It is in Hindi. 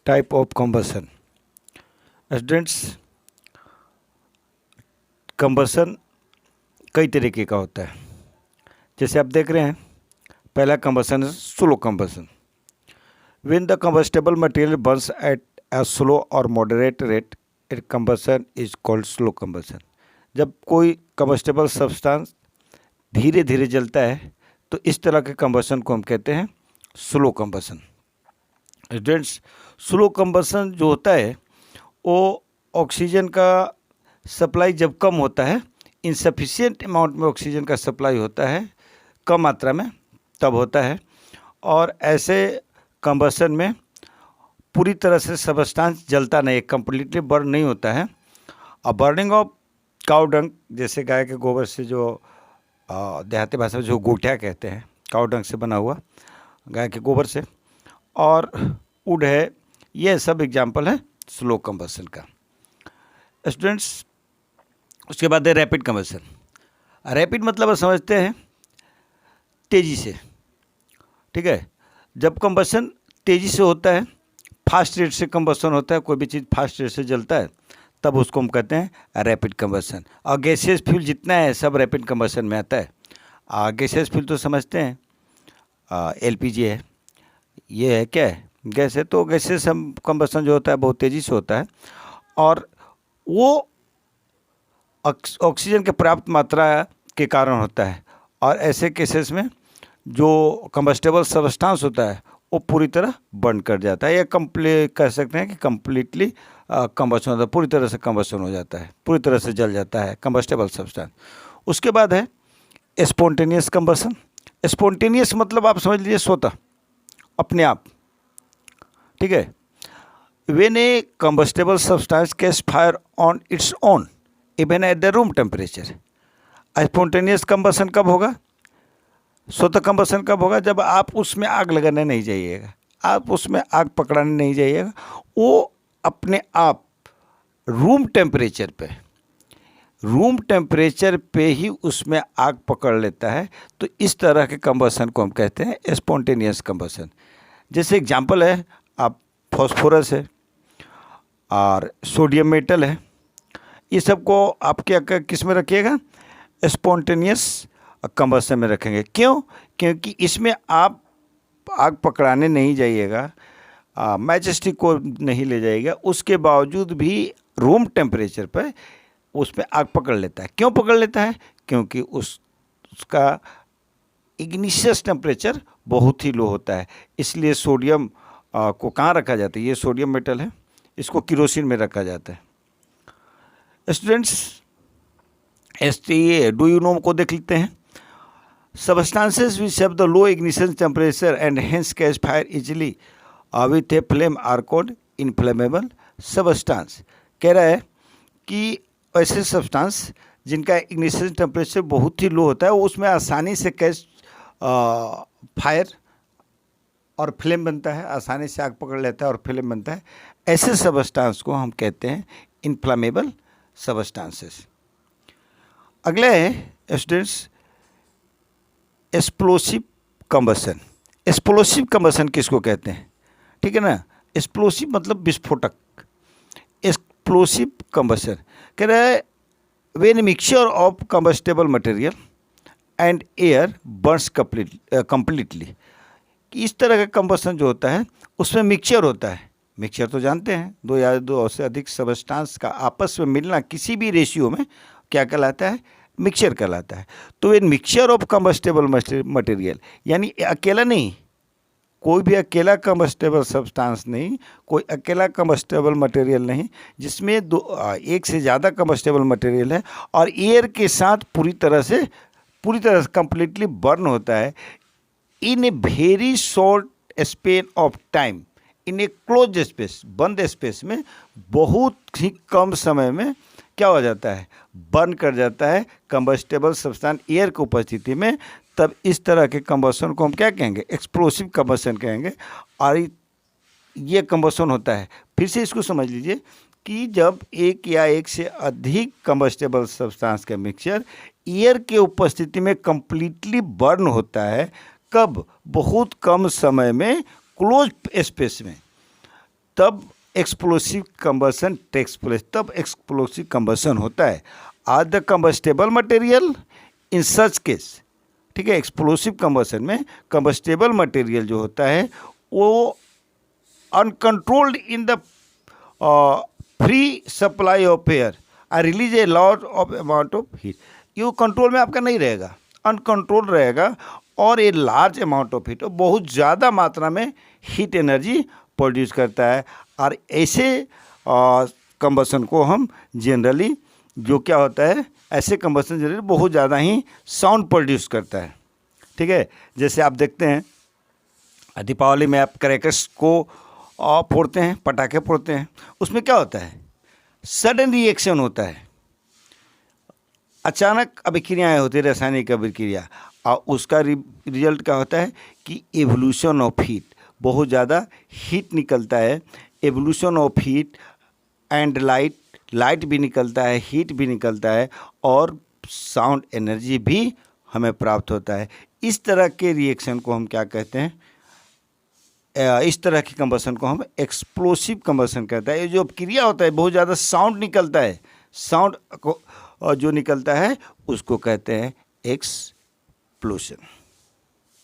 Type of combustion. Students, combustion कई तरीके का होता है। जैसे आप देख रहे हैं, पहला कंबसन है slow combustion. When the combustible material burns at a slow or moderate rate, a combustion is called slow combustion। जब कोई कंबस्टेबल सब्सटेंस धीरे धीरे जलता है तो इस तरह के कंबसन को हम कहते हैं slow combustion. Students, slow combustion जो होता है वो ऑक्सीजन का सप्लाई जब कम होता है, इनसफिशिएंट अमाउंट में ऑक्सीजन का सप्लाई होता है, कम मात्रा में, तब होता है। और ऐसे कंबसन में पूरी तरह से सबस्टांस जलता नहीं, कंप्लीटली बर्न नहीं होता है। और बर्निंग ऑफ काउ डंग, जैसे गाय के गोबर से जो देहाती भाषा में जो गोठिया कहते हैं, काउ डंग से बना हुआ, गाय के गोबर से, और वुड है, ये सब एग्जाम्पल है स्लो कंबसन का। स्टूडेंट्स, उसके बाद है रैपिड कंबसन। रैपिड मतलब समझते हैं तेज़ी से, ठीक है। जब कंबसन तेज़ी से होता है, फास्ट रेट से कंबसन होता है, कोई भी चीज़ फास्ट रेट से जलता है, तब उसको हम कहते हैं रैपिड कंबसन। और गैसियस फ्यूल जितना है सब रैपिड कंबसन में आता है। गैसियस फ्यूल तो समझते हैं, एलपीजी है, ये है क्या है, गैस है। तो गैसियस कंबसन जो होता है बहुत तेज़ी से होता है और वो ऑक्सीजन के पर्याप्त मात्रा के कारण होता है। और ऐसे केसेस में जो कंबस्टेबल सबस्टांस होता है वो पूरी तरह बर्न कर जाता है, या कह सकते हैं कि कम्प्लीटली कंबस्शन होता है, पूरी तरह से कंबस्शन हो जाता है, पूरी तरह से जल जाता है कंबस्टेबल सब्सटेंस। उसके बाद है स्पॉन्टेनियस कंबसन। स्पॉन्टेनियस मतलब आप समझ लीजिए स्वतः, अपने आप, ठीक है। When A combustible substance catch fire on its own even at the room temperature. Spontaneous combustion कब होगा, स्वतः कंबसन कब होगा, जब आप उसमें आग लगाने नहीं जाइएगा, आप उसमें आग पकड़ाने नहीं जाइएगा, वो अपने आप रूम टेम्परेचर पे ही उसमें आग पकड़ लेता है। तो इस तरह के कंबसन को हम कहते हैं स्पॉन्टेनियस कंबसन। जैसे एग्जांपल है, आप फॉस्फोरस है और सोडियम मेटल है, ये सबको आप क्या किस में रखिएगा, स्पॉन्टेनियस कंबसन में रखेंगे। क्यों? क्योंकि इसमें आप आग पकड़ाने नहीं जाइएगा, मैचस्टिक को नहीं ले जाइएगा, उसके बावजूद भी रूम टेम्परेचर पर उसमें आग पकड़ लेता है। क्यों पकड़ लेता है? क्योंकि उसका इग्निशियस टेम्परेचर बहुत ही लो होता है। इसलिए सोडियम को कहाँ रखा जाता है, ये सोडियम मेटल है, इसको किरोसिन में रखा जाता है। स्टूडेंट्स, डू यू नो को देख लेते हैं। Substances which have the low ignition temperature and hence catch fire easily with a flame are called inflammable substance। कह रहा है कि ऐसे सब्सटेंस जिनका इग्निशन टेम्परेचर बहुत ही लो होता है, उसमें आसानी से कैच फायर और फ्लेम बनता है, आसानी से आग पकड़ लेता है और फ्लेम बनता है। ऐसे सब्सटेंस को हम कहते हैं इन्फ्लामेबल सब्सटेंसेस। अगला है students explosive combustion. Explosive combustion किसको कहते हैं, ठीक है ना। एक्सप्लोसिव मतलब विस्फोटक। एक्सप्लोसिव कंबसन कह रहा है when mixture of combustible material and air Burns completely. इस तरह का कंबसन जो होता है उसमें मिक्सचर होता है। मिक्सचर तो जानते हैं, दो या दो से अधिक सबस्टांस का आपस में मिलना किसी भी रेशियो में क्या कहलाता है, मिक्सचर कहलाता है। तो ये मिक्सचर ऑफ कंबस्टेबल मटेरियल, यानी अकेला नहीं, कोई भी अकेला कंबस्टेबल सब्सटेंस नहीं, कोई अकेला कंबस्टेबल मटेरियल नहीं, जिसमें एक से ज़्यादा कंबस्टेबल मटेरियल है और एयर के साथ पूरी तरह से कंप्लीटली बर्न होता है in a very short span of time, in a close space, बंद स्पेस में बहुत ही कम समय में क्या हो जाता है, बर्न कर जाता है कंबस्टेबल सब्सटेंस एयर की उपस्थिति में। तब इस तरह के कंबसन को हम क्या कहेंगे, एक्सप्लोसिव कंबसन कहेंगे। और ये कंबसन होता है, फिर से इसको समझ लीजिए कि जब एक या एक से अधिक कंबस्टेबल सब्सटेंस का मिक्सचर एयर के उपस्थिति में कंप्लीटली बर्न होता है, कब, बहुत कम समय में क्लोज स्पेस में। तब एक्सप्लोसिव कंबसन टेक्स प्लेस, तब एक्सप्लोसिव कंबसन होता है। Are the combustible material in such case, ठीक है, एक्सप्लोसिव कंबसन में कंबस्टेबल मटेरियल जो होता है वो uncontrolled in the free supply of air I release a lot of amount of heat, ये कंट्रोल में आपका नहीं रहेगा, अनकंट्रोल रहेगा और a large amount of heat, बहुत ज़्यादा मात्रा में हीट एनर्जी प्रोड्यूस करता है। और ऐसे कंबसन को हम जनरली, जो क्या होता है, ऐसे कंबसन जनरली बहुत ज़्यादा ही साउंड प्रोड्यूस करता है, ठीक है। जैसे आप देखते हैं दीपावली में आप क्रैकर्स को फोड़ते हैं, पटाखे फोड़ते हैं, उसमें क्या होता है, सडन रिएक्शन होता है, अचानक अभिक्रियाएँ होती है, रासायनिक अभिक्रिया, और उसका रिजल्ट क्या होता है कि एवोल्यूशन ऑफ हीट, बहुत ज़्यादा हीट निकलता है, evolution of heat and light भी निकलता है, हीट भी निकलता है और साउंड एनर्जी भी हमें प्राप्त होता है। इस तरह के रिएक्शन को हम क्या कहते हैं, इस तरह की कंबसन को हम एक्सप्लोसिव कंबसन कहते हैं। ये जो क्रिया होता है, बहुत ज़्यादा साउंड निकलता है, साउंड को जो निकलता है उसको कहते हैं एक्सप्लोशन।